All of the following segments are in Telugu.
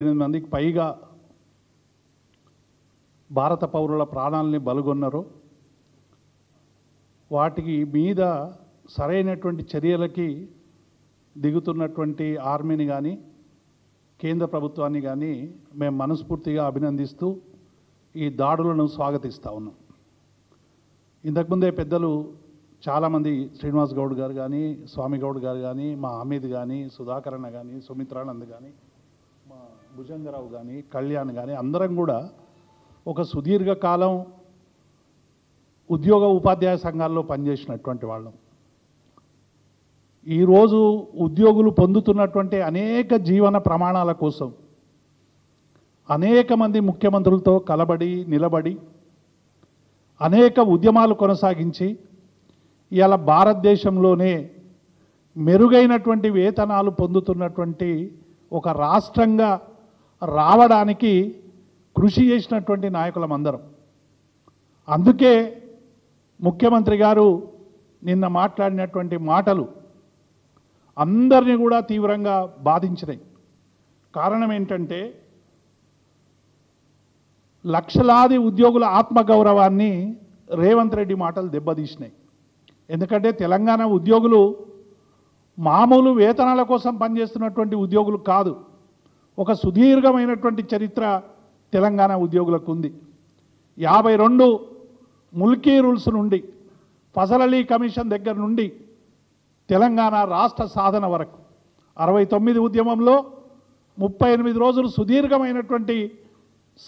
8 మందికి పైగా భారత పౌరుల ప్రాణాలని బలిగొన్నారు. వాటికి మీద సరైనటువంటి చర్యలకి దిగుతున్నటువంటి ఆర్మీని కానీ కేంద్ర ప్రభుత్వాన్ని కానీ మేము మనస్ఫూర్తిగా అభినందిస్తూ ఈ దాడులను స్వాగతిస్తూ ఉన్నాం. ఇంతకుముందే పెద్దలు చాలామంది శ్రీనివాస్ గౌడ్ గారు కానీ స్వామి గౌడ్ గారు కానీ మా హమీద్ కానీ సుధాకరణ కానీ సుమిత్రానంద్ కానీ మా భుజంగరావు కానీ కళ్యాణ్ కానీ అందరం కూడా ఒక సుదీర్ఘకాలం ఉద్యోగ ఉపాధ్యాయ సంఘాల్లో పనిచేసినటువంటి వాళ్ళం. ఈరోజు ఉద్యోగులు పొందుతున్నటువంటి అనేక జీవన ప్రమాణాల కోసం అనేక మంది ముఖ్యమంత్రులతో కలబడి నిలబడి అనేక ఉద్యమాలు కొనసాగించి ఇవాళ భారతదేశంలోనే మెరుగైనటువంటి వేతనాలు పొందుతున్నటువంటి ఒక రాష్ట్రంగా రావడానికి కృషి చేసినటువంటి నాయకులమందరం. అందుకే ముఖ్యమంత్రి గారు నిన్న మాట్లాడినటువంటి మాటలు అందరినీ కూడా తీవ్రంగా బాధించినాయి. కారణం ఏంటంటే లక్షలాది ఉద్యోగుల ఆత్మగౌరవాన్ని రేవంత్ రెడ్డి మాటలు దెబ్బతీసినాయి. ఎందుకంటే తెలంగాణ ఉద్యోగులు మామూలు వేతనాల కోసం పనిచేస్తున్నటువంటి ఉద్యోగులు కాదు. ఒక సుదీర్ఘమైనటువంటి చరిత్ర తెలంగాణ ఉద్యోగులకు ఉంది. 52 ముల్కీ రూల్స్ నుండి ఫజల్ అలీ కమిషన్ దగ్గర నుండి తెలంగాణ రాష్ట్ర సాధన వరకు 69 ఉద్యమంలో 38 రోజులు సుదీర్ఘమైనటువంటి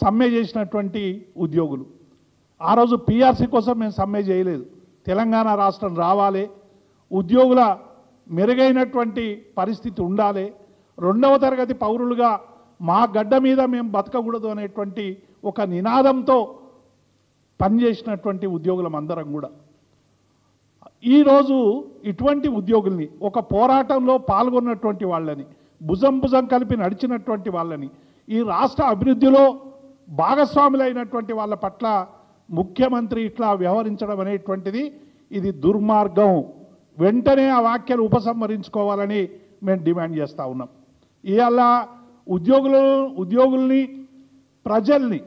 సమ్మె చేసినటువంటి ఉద్యోగులు. ఆ రోజు పీఆర్సీ కోసం మేము సమ్మె చేయలేదు. తెలంగాణ రాష్ట్రం రావాలి, ఉద్యోగుల మెరుగైనటువంటి పరిస్థితి ఉండాలి, 2వ తరగతి పౌరులుగా మా గడ్డ మీద మేము బతకకూడదు అనేటువంటి ఒక నినాదంతో పనిచేసినటువంటి ఉద్యోగులం అందరం కూడా ఈరోజు ఇటువంటి ఉద్యోగుల్ని ఒక పోరాటంలో పాల్గొన్నటువంటి వాళ్ళని భుజం కలిపి నడిచినటువంటి వాళ్ళని ఈ రాష్ట్ర అభివృద్ధిలో భాగస్వాములైనటువంటి వాళ్ళ పట్ల ముఖ్యమంత్రి ఇట్లా వ్యవహరించడం అనేటువంటిది ఇది దుర్మార్గం. వెంటనే ఆ వ్యాఖ్యలు ఉపసంహరించుకోవాలని మేము డిమాండ్ చేస్తూ ఉన్నాం. ఇవాళ ఉద్యోగుల్ని ప్రజల్ని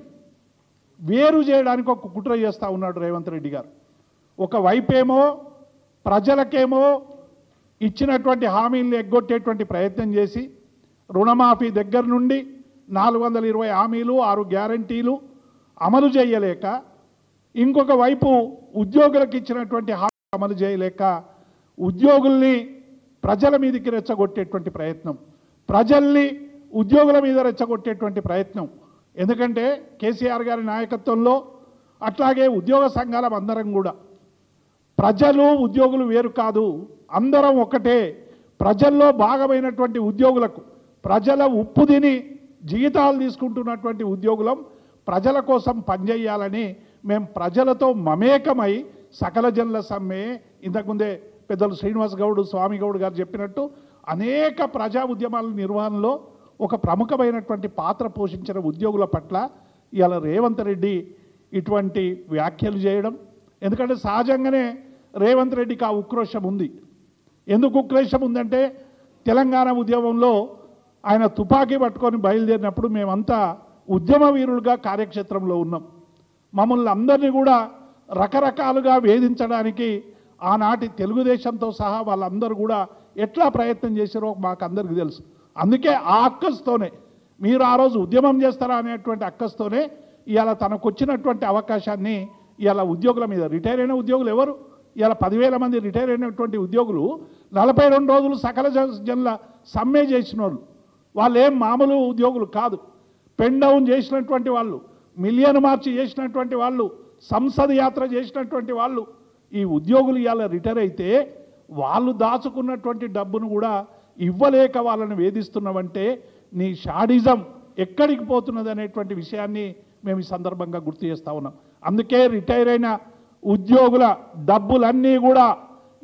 వేరు చేయడానికి ఒక కుట్ర చేస్తూ ఉన్నాడు రేవంత్ రెడ్డి గారు. ఒకవైపేమో ప్రజలకేమో ఇచ్చినటువంటి హామీలను ఎగ్గొట్టేటువంటి ప్రయత్నం చేసి రుణమాఫీ దగ్గర నుండి 420 హామీలు 6 గ్యారంటీలు అమలు చేయలేక, ఇంకొక వైపు ఉద్యోగులకు ఇచ్చినటువంటి హామీ అమలు చేయలేక ఉద్యోగుల్ని ప్రజల మీదకి రెచ్చగొట్టేటువంటి ప్రయత్నం, ప్రజల్ని ఉద్యోగుల మీద రెచ్చగొట్టేటువంటి ప్రయత్నం. ఎందుకంటే కేసీఆర్ గారి నాయకత్వంలో అట్లాగే ఉద్యోగ సంఘాల అందరం కూడా ప్రజలు ఉద్యోగులు వేరు కాదు, అందరం ఒకటే. ప్రజల్లో భాగమైనటువంటి ఉద్యోగులకు ప్రజల ఉప్పు తిని జీతాలు తీసుకుంటున్నటువంటి ఉద్యోగులం ప్రజల కోసం పనిచేయాలని మేము ప్రజలతో మమేకమై సకల జనుల సమ్మె, ఇంతకుముందే పెద్దలు శ్రీనివాస్ గౌడ్ స్వామి గౌడ్ గారు చెప్పినట్టు అనేక ప్రజా ఉద్యమాల నిర్వహణలో ఒక ప్రముఖమైనటువంటి పాత్ర పోషించిన ఉద్యోగుల పట్ల ఇవాళ రేవంత్ రెడ్డి ఇటువంటి వ్యాఖ్యలు చేయడం. ఎందుకంటే సహజంగానే రేవంత్ రెడ్డికి ఆ ఉక్రోషం ఉంది. ఎందుకు ఉక్రోషం ఉందంటే తెలంగాణ ఉద్యమంలో ఆయన తుపాకీ పట్టుకొని బయలుదేరినప్పుడు మేమంతా ఉద్యమ వీరులుగా కార్యక్షేత్రంలో ఉన్నాం. మమ్మల్ని అందరినీ కూడా రకరకాలుగా వేధించడానికి ఆనాటి తెలుగుదేశంతో సహా వాళ్ళందరూ కూడా ఎట్లా ప్రయత్నం చేశారో మాకు అందరికీ తెలుసు. అందుకే ఆ అక్కస్తోనే మీరు ఆ రోజు ఉద్యమం చేస్తారా అనేటువంటి అక్కస్తోనే ఇవాళ తనకు వచ్చినటువంటి అవకాశాన్ని ఇవాళ ఉద్యోగుల మీద రిటైర్ అయిన ఉద్యోగులు ఎవరు ఇవాళ 10,000 మంది రిటైర్ అయినటువంటి ఉద్యోగులు 42 రోజులు సకల జనుల సమ్మె చేసిన వాళ్ళు ఏం మామూలు ఉద్యోగులు కాదు. పెన్ డౌన్ చేసినటువంటి వాళ్ళు, మిలియన్ మార్చి చేసినటువంటి వాళ్ళు, సంసద్ యాత్ర చేసినటువంటి వాళ్ళు ఈ ఉద్యోగులు ఇవాళ రిటైర్ అయితే వాళ్ళు దాచుకున్నటువంటి డబ్బును కూడా ఇవ్వలేక వాళ్ళని వేధిస్తున్నామంటే నీ షాడిజం ఎక్కడికి పోతున్నది అనేటువంటి విషయాన్ని మేము ఈ సందర్భంగా గుర్తు చేస్తూ ఉన్నాం. అందుకే రిటైర్ అయిన ఉద్యోగుల డబ్బులన్నీ కూడా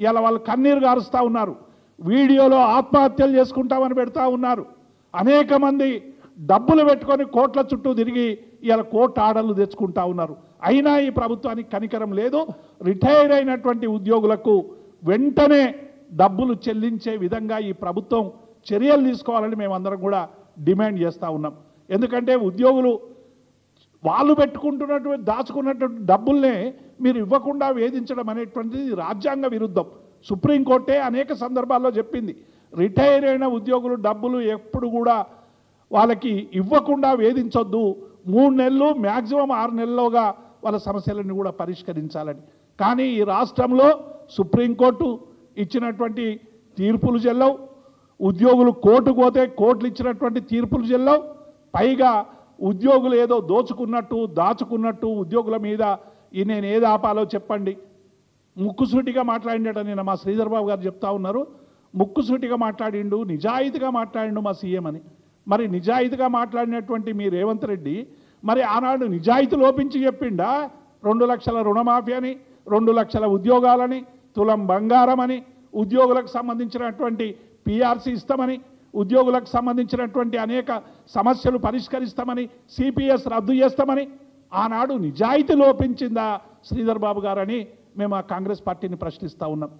ఇలా వాళ్ళు కన్నీరు గారుస్తూ ఉన్నారు. వీడియోలో ఆత్మహత్యలు చేసుకుంటామని పెడతా ఉన్నారు. అనేక మంది డబ్బులు పెట్టుకొని కోట్ల చుట్టూ తిరిగి ఇలా కోర్టు ఆర్డర్లు తెచ్చుకుంటా ఉన్నారు. అయినా ఈ ప్రభుత్వానికి కనికరం లేదు. రిటైర్ అయినటువంటి ఉద్యోగులకు వెంటనే డబ్బులు చెల్లించే విధంగా ఈ ప్రభుత్వం చర్యలు తీసుకోవాలని మేమందరం కూడా డిమాండ్ చేస్తూ ఉన్నాం. ఎందుకంటే ఉద్యోగులు వాళ్ళు పెట్టుకుంటున్నటువంటి దాచుకున్నటువంటి డబ్బుల్నే మీరు ఇవ్వకుండా వేధించడం అనేటువంటిది రాజ్యాంగ విరుద్ధం. సుప్రీంకోర్టే అనేక సందర్భాల్లో చెప్పింది, రిటైర్ అయిన ఉద్యోగులు డబ్బులు ఎప్పుడు కూడా వాళ్ళకి ఇవ్వకుండా వేధించొద్దు, 3 నెలలు మ్యాక్సిమం 6 నెలల్లోగా వాళ్ళ సమస్యలను కూడా పరిష్కరించాలని. కానీ ఈ రాష్ట్రంలో సుప్రీంకోర్టు ఇచ్చినటువంటి తీర్పులు చెల్లవు, ఉద్యోగులు కోర్టుకు పోతే కోర్టులు ఇచ్చినటువంటి తీర్పులు చెల్లవు, పైగా ఉద్యోగులు ఏదో దోచుకున్నట్టు దాచుకున్నట్టు ఉద్యోగుల మీద నేను ఏది ఆపాలో చెప్పండి. ముక్కుసూటిగా మాట్లాడినట్టు నేను మా శ్రీధర్ బాబు గారు చెప్తా ఉన్నారు, ముక్కుసూటిగా మాట్లాడిండు, నిజాయితీగా మాట్లాడిండు మా సీఎం అని. మరి నిజాయితీగా మాట్లాడినటువంటి మీ రేవంత్ రెడ్డి మరి ఆనాడు నిజాయితీ లోపించి చెప్పిండా 2 లక్షల రుణమాఫీ అని, 2 లక్షల ఉద్యోగాలని, తులం బంగారం అని, ఉద్యోగులకు సంబంధించినటువంటి పిఆర్సీ ఇస్తామని, ఉద్యోగులకు సంబంధించినటువంటి అనేక సమస్యలు పరిష్కరిస్తామని, సిపిఎస్ రద్దు చేస్తామని ఆనాడు నిజాయితీ లోపించిందా శ్రీధర్ బాబు గారని మేము ఆ కాంగ్రెస్ పార్టీని ప్రశ్నిస్తూ ఉన్నాం.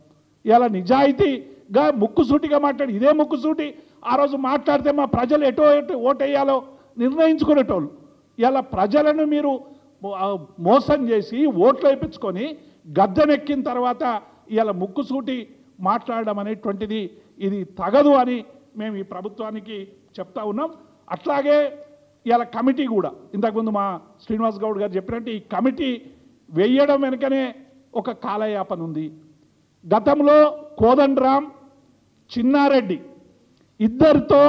ఇలా నిజాయితీగా ముక్కుసూటిగా మాట్లాడి ఇదే ముక్కుసూటి ఆ రోజు మాట్లాడితే మా ప్రజలు ఎటో ఓటేయాలో నిర్ణయించుకునేటోళ్ళు. ఇలా ప్రజలను మీరు మోసం చేసి ఓట్లు వేయించుకొని గద్దెనెక్కిన తర్వాత ఇలా ముక్కుసూటి మాట్లాడడం అనేటువంటిది ఇది తగదు అని మేము ఈ ప్రభుత్వానికి చెప్తా ఉన్నాం. అట్లాగే ఇలా కమిటీ కూడా ఇంతకుముందు మా శ్రీనివాస్ గౌడ్ గారు చెప్పినట్టు ఈ కమిటీ వేయడం వెనుకనే ఒక కాలయాపన ఉంది. గతంలో కోదండరాం, చిన్నారెడ్డి ఇద్దరితో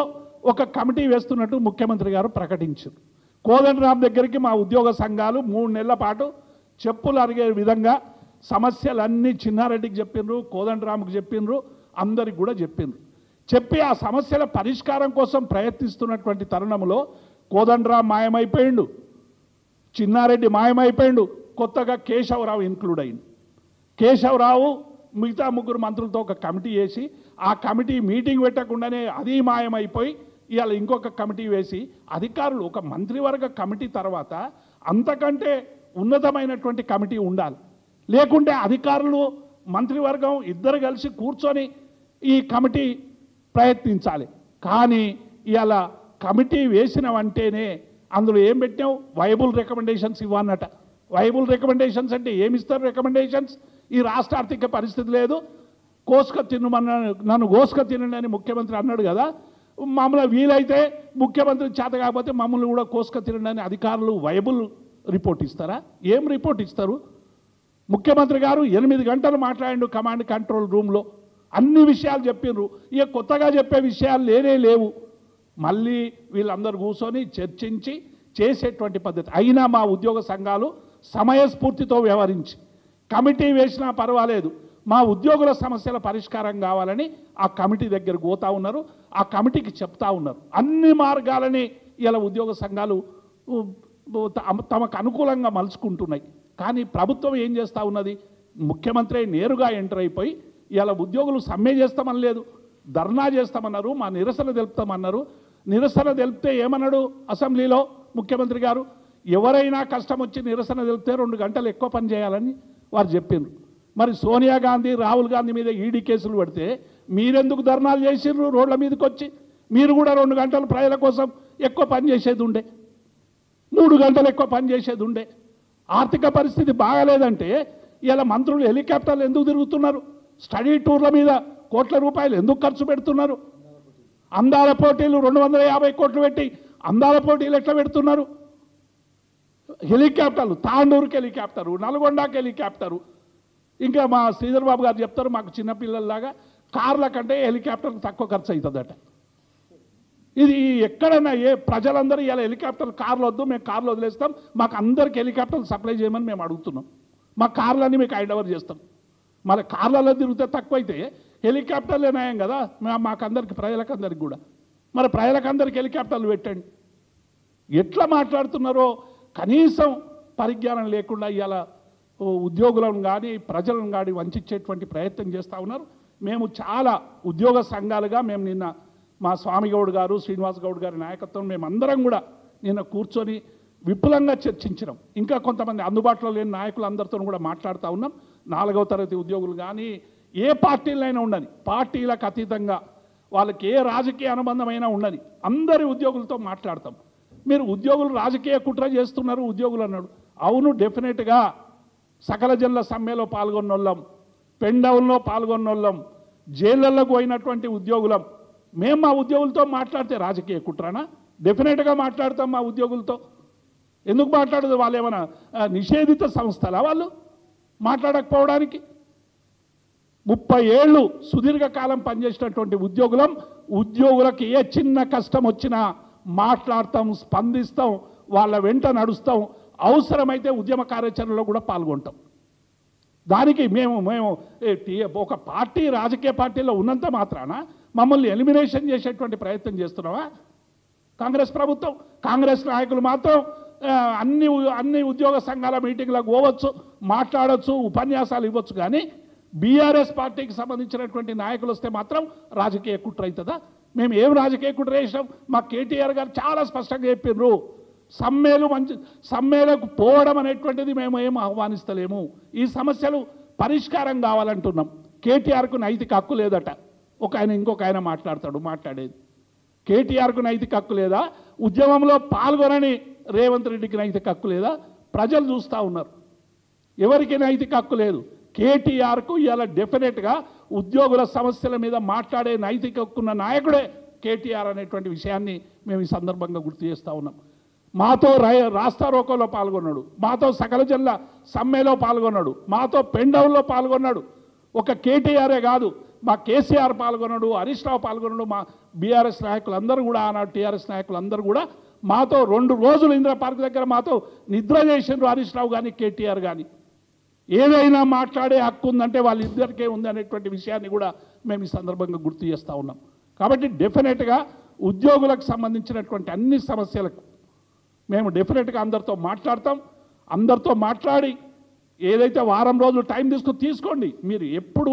ఒక కమిటీ వేస్తున్నట్టు ముఖ్యమంత్రి గారు ప్రకటించారు. కోదండరాం దగ్గరికి మా ఉద్యోగ సంఘాలు 3 నెలల పాటు చెప్పులు అరిగే విధంగా సమస్యలన్నీ చిన్నారెడ్డికి చెప్పిండ్రు, కోదండరాంకి చెప్పిండ్రు, అందరికి కూడా చెప్పిండ్రు. చెప్పి ఆ సమస్యల పరిష్కారం కోసం ప్రయత్నిస్తున్నటువంటి తరుణంలో కోదండరాం మాయమైపోయిండు, చిన్నారెడ్డి మాయమైపోయిండు, కొత్తగా కేశవరావు ఇన్క్లూడ్ అయింది. కేశవరావు మిగతా 3 మంత్రులతో ఒక కమిటీ వేసి ఆ కమిటీ మీటింగ్ పెట్టకుండానే అది మాయమైపోయి ఇవాళ ఇంకొక కమిటీ వేసి అధికారులు ఒక మంత్రివర్గ కమిటీ తర్వాత అంతకంటే ఉన్నతమైనటువంటి కమిటీ ఉండాలి. లేకుంటే అధికారులు మంత్రివర్గం ఇద్దరు కలిసి కూర్చొని ఈ కమిటీ ప్రయత్నించాలి. కానీ ఇవాళ కమిటీ వేసినవంటేనే అందులో ఏం పెట్టావు, వైబుల్ రికమెండేషన్స్ ఇవ్వన్నట. వైబుల్ రికమెండేషన్స్ అంటే ఏమిస్తారు రికమెండేషన్స్? ఈ రాష్ట్ర ఆర్థిక పరిస్థితి లేదు, కోసుక నన్ను కోసుక తినండి అని ముఖ్యమంత్రి అన్నాడు కదా. మమ్మల్ని వీలైతే ముఖ్యమంత్రి చేత కాకపోతే మమ్మల్ని కూడా కోసుక తినండి అని అధికారులు వైబుల్ రిపోర్ట్ ఇస్తారా? ఏం రిపోర్ట్ ఇస్తారు? ముఖ్యమంత్రి గారు 8 గంటలు మాట్లాడిండు కమాండ్ కంట్రోల్ రూమ్లో, అన్ని విషయాలు చెప్పిండ్రు. ఇక కొత్తగా చెప్పే విషయాలు లేవు. మళ్ళీ వీళ్ళందరూ కూర్చొని చర్చించి చేసేటువంటి పద్ధతి. అయినా మా ఉద్యోగ సంఘాలు సమయస్ఫూర్తితో వ్యవహరించి కమిటీ వేసినా పర్వాలేదు, మా ఉద్యోగుల సమస్యల పరిష్కారం కావాలని ఆ కమిటీ దగ్గరకు పోతా ఉన్నారు, ఆ కమిటీకి చెప్తా ఉన్నారు. అన్ని మార్గాలని ఇలా ఉద్యోగ సంఘాలు తమకు అనుకూలంగా మలుచుకుంటున్నాయి. కానీ ప్రభుత్వం ఏం చేస్తూ ఉన్నది? ముఖ్యమంత్రి నేరుగా ఎంటర్ అయిపోయి ఇలా ఉద్యోగులు సమ్మె చేస్తామని లేదు, ధర్నా చేస్తామన్నారు, మా నిరసన తెలుపుతామన్నారు. నిరసన తెలిపితే ఏమన్నాడు అసెంబ్లీలో ముఖ్యమంత్రి గారు? ఎవరైనా కష్టం వచ్చి నిరసన తెలిపితే 2 గంటలు ఎక్కువ పని చేయాలని వారు చెప్పిండ్రు. మరి సోనియా గాంధీ, రాహుల్ గాంధీ మీద ఈడీ కేసులు పెడితే మీరెందుకు ధర్నాలు చేసిండ్రు రోడ్ల మీదకి వచ్చి? మీరు కూడా 2 గంటలు ప్రజల కోసం ఎక్కువ పని చేసేది ఉండే, 3 గంటలు ఎక్కువ పని చేసేది ఉండే. ఆర్థిక పరిస్థితి బాగాలేదంటే ఇలా మంత్రులు హెలికాప్టర్లు ఎందుకు తిరుగుతున్నారు? స్టడీ టూర్ల మీద కోట్ల రూపాయలు ఎందుకు ఖర్చు పెడుతున్నారు? అందాల పోటీలు 250 కోట్లు పెట్టి అందాల పోటీలు ఎట్లా పెడుతున్నారు? హెలికాప్టర్లు, తాండూరుకి హెలికాప్టరు, నల్గొండకి హెలికాప్టరు. ఇంకా మా శ్రీధర్ బాబు గారు చెప్తారు, మాకు చిన్నపిల్లల్లాగా కార్ల కంటే హెలికాప్టర్కి తక్కువ ఖర్చు అవుతుందట. ఇది ఎక్కడైనా ప్రజలందరూ ఇలా హెలికాప్టర్ కార్లు వద్దు, మేము కార్లు వదిలేస్తాం, మాకు అందరికి హెలికాప్టర్లు సప్లై చేయమని మేము అడుగుతున్నాం. మా కార్లన్నీ మీకు హ్యాండ్ ఓవర్ చేస్తాం. మరి కార్లలో తిరిగితే తక్కువైతే హెలికాప్టర్లే నయం కదా మాకందరికి, ప్రజలకందరికి కూడా. మరి ప్రజలకందరికి హెలికాప్టర్లు పెట్టండి. ఎట్లా మాట్లాడుతున్నారో కనీసం పరిజ్ఞానం లేకుండా ఇవాళ ఉద్యోగులను కానీ ప్రజలను కానీ వంచేటువంటి ప్రయత్నం చేస్తూ ఉన్నారు. మేము చాలా ఉద్యోగ సంఘాలుగా మేము నిన్న మా స్వామి గౌడ్ గారు, శ్రీనివాస్ గౌడ్ గారి నాయకత్వం మేమందరం కూడా నిన్న కూర్చొని విపులంగా చర్చించినాం. ఇంకా కొంతమంది అందుబాటులో లేని నాయకులందరితో కూడా మాట్లాడుతూ ఉన్నాం. 4వ తరగతి ఉద్యోగులు కానీ ఏ పార్టీలైనా ఉండని, పార్టీలకు అతీతంగా వాళ్ళకి ఏ రాజకీయ అనుబంధమైనా ఉండని అందరి ఉద్యోగులతో మాట్లాడతాం. మీరు ఉద్యోగులు రాజకీయ కుట్ర చేస్తున్నారు ఉద్యోగులు అన్నాడు. అవును, డెఫినెట్గా సకల జనుల సమ్మెలో పాల్గొన్నోళ్ళం, పెండౌన్లో పాల్గొన్నోళ్ళం, జైళ్ళకు పోయినటువంటి ఉద్యోగులం. మేము మా ఉద్యోగులతో మాట్లాడితే రాజకీయ కుట్రనా? డెఫినెట్గా మాట్లాడతాం మా ఉద్యోగులతో. ఎందుకు మాట్లాడదు? వాళ్ళు ఏమైనా నిషేధిత సంస్థలా వాళ్ళు మాట్లాడకపోవడానికి? 30 ఏళ్ళు సుదీర్ఘకాలం పనిచేసినటువంటి ఉద్యోగులకు ఏ చిన్న కష్టం వచ్చినా మాట్లాడతాం, స్పందిస్తాం, వాళ్ళ వెంట నడుస్తాం, అవసరమైతే ఉద్యమ కార్యాచరణలో కూడా పాల్గొంటాం. దానికి మేము ఒక పార్టీ రాజకీయ పార్టీలో ఉన్నంత మాత్రాన మమ్మల్ని ఎలిమినేషన్ చేసేటువంటి ప్రయత్నం చేస్తున్నావా కాంగ్రెస్ ప్రభుత్వం? కాంగ్రెస్ నాయకులు మాత్రం అన్ని ఉద్యోగ సంఘాల మీటింగ్లకు పోవచ్చు, మాట్లాడవచ్చు, ఉపన్యాసాలు ఇవ్వచ్చు, కానీ బీఆర్ఎస్ పార్టీకి సంబంధించినటువంటి నాయకులు వస్తే మాత్రం రాజకీయ కుట్ర అవుతుందా? మేము ఏం రాజకీయ కుట్ర చేసాం? మా కేటీఆర్ గారు చాలా స్పష్టంగా చెప్పిర్రు, సమ్మెలకు పోవడం అనేటువంటిది మేము ఏం ఆహ్వానిస్తలేము, ఈ సమస్యలు పరిష్కారం కావాలంటున్నాం. కేటీఆర్కు నైతిక హక్కు లేదట. ఇంకొక ఆయన మాట్లాడేది కేటీఆర్కు నైతిక హక్కు లేదా? ఉద్యమంలో పాల్గొనని రేవంత్ రెడ్డికి నైతిక హక్కు లేదా? ప్రజలు చూస్తూ ఉన్నారు, ఎవరికి నైతిక హక్కు లేదు. కేటీఆర్కు ఇలా డెఫినెట్గా ఉద్యోగుల సమస్యల మీద మాట్లాడే నైతిక హక్కున్న నాయకుడే కేటీఆర్ అనేటువంటి విషయాన్ని మేము ఈ సందర్భంగా గుర్తు చేస్తూ ఉన్నాం. మాతో రాస్తా రోకోలో పాల్గొన్నాడు, మాతో సకల జనుల సమ్మెలో పాల్గొన్నాడు, మాతో పెండౌన్లో పాల్గొన్నాడు. ఒక కేటీఆరే కాదు, మా కేసీఆర్ పాల్గొన్నాడు, హరీష్ రావు పాల్గొన్నాడు, మా బీఆర్ఎస్ నాయకులందరూ కూడా, ఆనాడు టీఆర్ఎస్ నాయకులందరూ కూడా మాతో 2 రోజులు ఇందిరా పార్క్ దగ్గర మాతో నిద్ర చేసిండ్రు హరీష్ రావు కానీ కేటీఆర్ కానీ. ఏదైనా మాట్లాడే హక్కు ఉందంటే వాళ్ళిద్దరికే ఉంది అనేటువంటి విషయాన్ని కూడా మేము ఈ సందర్భంగా గుర్తు చేస్తూ ఉన్నాం. కాబట్టి డెఫినెట్గా ఉద్యోగులకు సంబంధించినటువంటి అన్ని సమస్యలకు మేము డెఫినెట్గా అందరితో మాట్లాడతాం. అందరితో మాట్లాడి ఏదైతే వారం రోజులు టైం తీసుకోండి. మీరు ఎప్పుడు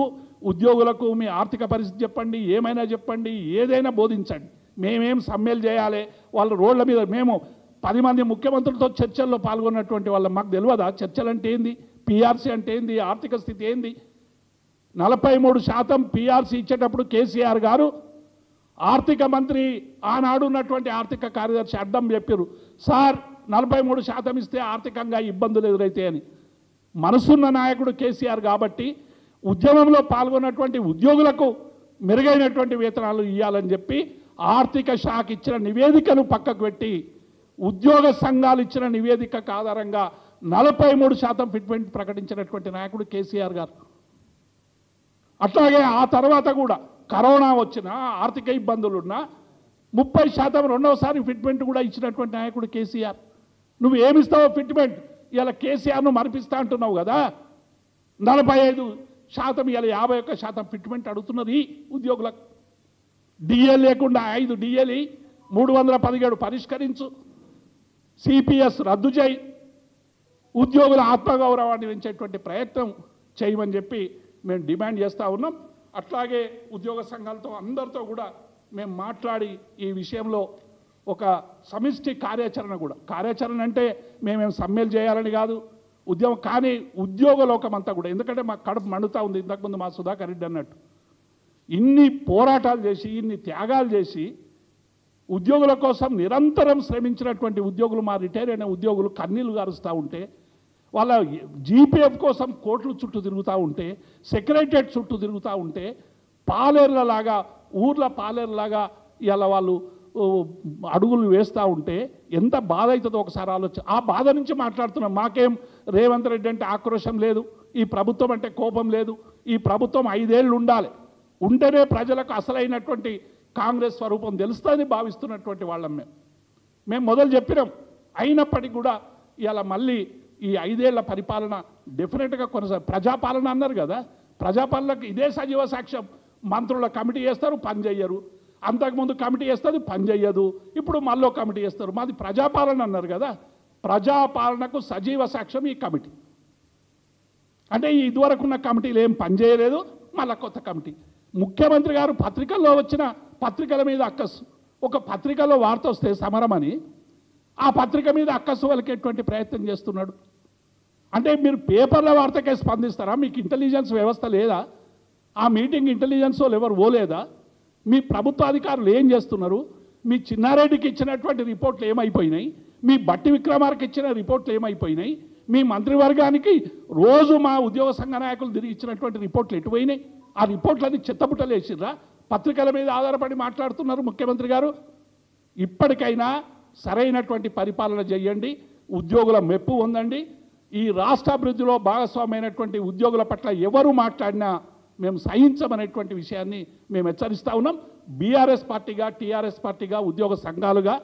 ఉద్యోగులకు మీ ఆర్థిక పరిస్థితి చెప్పండి, ఏమైనా చెప్పండి, ఏదైనా బోధించండి. మేమేం సమ్మెలు చేయాలి, వాళ్ళ రోడ్ల మీద మేము 10 మంది ముఖ్యమంత్రులతో చర్చల్లో పాల్గొన్నటువంటి వాళ్ళం. మాకు తెలియదా చర్చలు అంటే ఏంది, పీఆర్సీ అంటే ఏంది, ఆర్థిక స్థితి ఏంది? 43% పీఆర్సీ ఇచ్చేటప్పుడు కేసీఆర్ గారు ఆర్థిక మంత్రి ఆనాడు ఉన్నటువంటి ఆర్థిక కార్యదర్శి అడ్డం చెప్పారు, సార్ 43% ఇస్తే ఆర్థికంగా ఇబ్బందులు ఎదురైతే అని. మనసున్న నాయకుడు కేసీఆర్ కాబట్టి ఉద్యమంలో పాల్గొన్నటువంటి ఉద్యోగులకు మెరుగైనటువంటి వేతనాలు ఇవ్వాలని చెప్పి ఆర్థిక శాఖ ఇచ్చిన నివేదికను పక్కకు పెట్టి ఉద్యోగ సంఘాలు ఇచ్చిన నివేదికకు ఆధారంగా 43% ఫిట్మెంట్ ప్రకటించినటువంటి నాయకుడు కేసీఆర్ గారు. అట్లాగే ఆ తర్వాత కూడా కరోనా వచ్చినా, ఆర్థిక ఇబ్బందులున్నా 30% రెండవసారి ఫిట్మెంట్ కూడా ఇచ్చినటువంటి నాయకుడు కేసీఆర్. నువ్వు ఏమిస్తావో ఫిట్మెంట్? ఇలా కేసీఆర్ను మరిపిస్తా అంటున్నావు కదా. 45% ఇలా 51% ఫిట్మెంట్ అడుగుతున్నది ఈ ఉద్యోగులకు. డిఏ లేకుండా 5 డిఏలు 317 పరిష్కరించు, సిపిఎస్ రద్దు చేయి, ఉద్యోగుల ఆత్మగౌరవాన్ని పెంచేటువంటి ప్రయత్నం చేయమని చెప్పి మేము డిమాండ్ చేస్తూ ఉన్నాం. అట్లాగే ఉద్యోగ సంఘాలతో అందరితో కూడా మేము మాట్లాడి ఈ విషయంలో ఒక సమిష్టి కార్యాచరణ అంటే మేమేం సమ్మెలు చేయాలని కాదు, ఉద్యమం కానీ ఉద్యోగ లోకం అంతా కూడా, ఎందుకంటే మాకు కడుపు మండుతూ ఉంది. ఇంతకుముందు మా సుధాకర్ రెడ్డి అన్నట్టు ఇన్ని పోరాటాలు చేసి, ఇన్ని త్యాగాలు చేసి ఉద్యోగుల కోసం నిరంతరం శ్రమించినటువంటి ఉద్యోగులు, మా రిటైర్ అయిన ఉద్యోగులు కన్నీళ్లు గారుస్తూ ఉంటే, వాళ్ళ జీపీఎఫ్ కోసం కోర్టుల చుట్టూ తిరుగుతూ ఉంటే, సెక్రటరియట్ చుట్టూ తిరుగుతూ ఉంటే, పాలేర్లలాగా ఊర్ల పాలేర్లాగా ఇలా వాళ్ళు అడుగులు వేస్తూ ఉంటే ఎంత బాధ అవుతుందో ఒకసారి ఆలోచన. ఆ బాధ నుంచి మాట్లాడుతున్నాం. మాకేం రేవంత్ రెడ్డి అంటే ఆక్రోశం లేదు, ఈ ప్రభుత్వం అంటే కోపం లేదు. ఈ ప్రభుత్వం 5 ఏళ్ళు ఉంటేనే ప్రజలకు అసలైనటువంటి కాంగ్రెస్ స్వరూపం తెలుస్తుందని భావిస్తున్నటువంటి వాళ్ళం మేము మొదలు చెప్పినాం. అయినప్పటికీ కూడా ఇలా మళ్ళీ ఈ 5 ఏళ్ల పరిపాలన డెఫినెట్గా ప్రజాపాలన అన్నారు కదా, ప్రజాపాలనకు ఇదే సజీవ సాక్ష్యం. మంత్రుల కమిటీ చేస్తారు, పని చెయ్యరు. అంతకుముందు కమిటీ చేస్తుంది, పని చెయ్యదు. ఇప్పుడు మళ్ళీ కమిటీ చేస్తారు. మాది ప్రజాపాలన అన్నారు కదా, ప్రజాపాలనకు సజీవ సాక్ష్యం ఈ కమిటీ. అంటే ఇదివరకు ఉన్న కమిటీలు ఏం పని చేయలేదు, మళ్ళీ కొత్త కమిటీ. ముఖ్యమంత్రి గారు పత్రికల్లో వచ్చిన పత్రికల మీద అక్కసు, ఒక పత్రికలో వార్త వస్తే సమరమని ఆ పత్రిక మీద అక్కసు వలికేటువంటి ప్రయత్నం చేస్తున్నాడు. అంటే మీరు పేపర్ల వార్తకే స్పందిస్తారా? మీకు ఇంటెలిజెన్స్ వ్యవస్థ లేదా? ఆ మీటింగ్ ఇంటెలిజెన్స్ వాళ్ళు ఎవరు పోలేదా? మీ ప్రభుత్వ అధికారులు ఏం చేస్తున్నారు? మీ చిన్నారెడ్డికి ఇచ్చినటువంటి రిపోర్ట్లు ఏమైపోయినాయి, మీ బట్టి విక్రమార్కి ఇచ్చిన రిపోర్ట్లు ఏమైపోయినాయి, మీ మంత్రివర్గానికి రోజు మా ఉద్యోగ సంఘ నాయకులు తిరిగి ఇచ్చినటువంటి రిపోర్ట్లు ఎటుపోయినాయి? ఆ రిపోర్ట్లన్నీ చెత్తబుట్టలు వేసిర్రా? పత్రికల మీద ఆధారపడి మాట్లాడుతున్నారు ముఖ్యమంత్రి గారు. ఇప్పటికైనా సరైనటువంటి పరిపాలన చేయండి, ఉద్యోగుల మెప్పు ఉందండి. ఈ రాష్ట్ర అభివృద్ధిలో భాగస్వామైనటువంటి ఉద్యోగుల పట్ల ఎవరు మాట్లాడినా మేము సహించమనేటువంటి విషయాన్ని మేము హెచ్చరిస్తూ ఉన్నాం. బీఆర్ఎస్ పార్టీగా, టీఆర్ఎస్ పార్టీగా, ఉద్యోగ సంఘాలుగా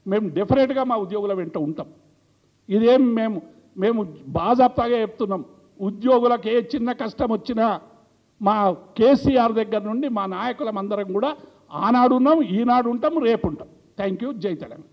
మేము డెఫినెట్గా మా ఉద్యోగుల వెంట ఉంటాం. ఇదేం మేము బాజాప్తాగా చెప్తున్నాం. ఉద్యోగులకు ఏ చిన్న కష్టం వచ్చినా మా కేసీఆర్ దగ్గర నుండి మా నాయకులం అందరం కూడా ఆనాడు ఉన్నాం, ఈనాడు ఉంటాం, రేపు ఉంటాం. Thank you. జై తెలంగాణ.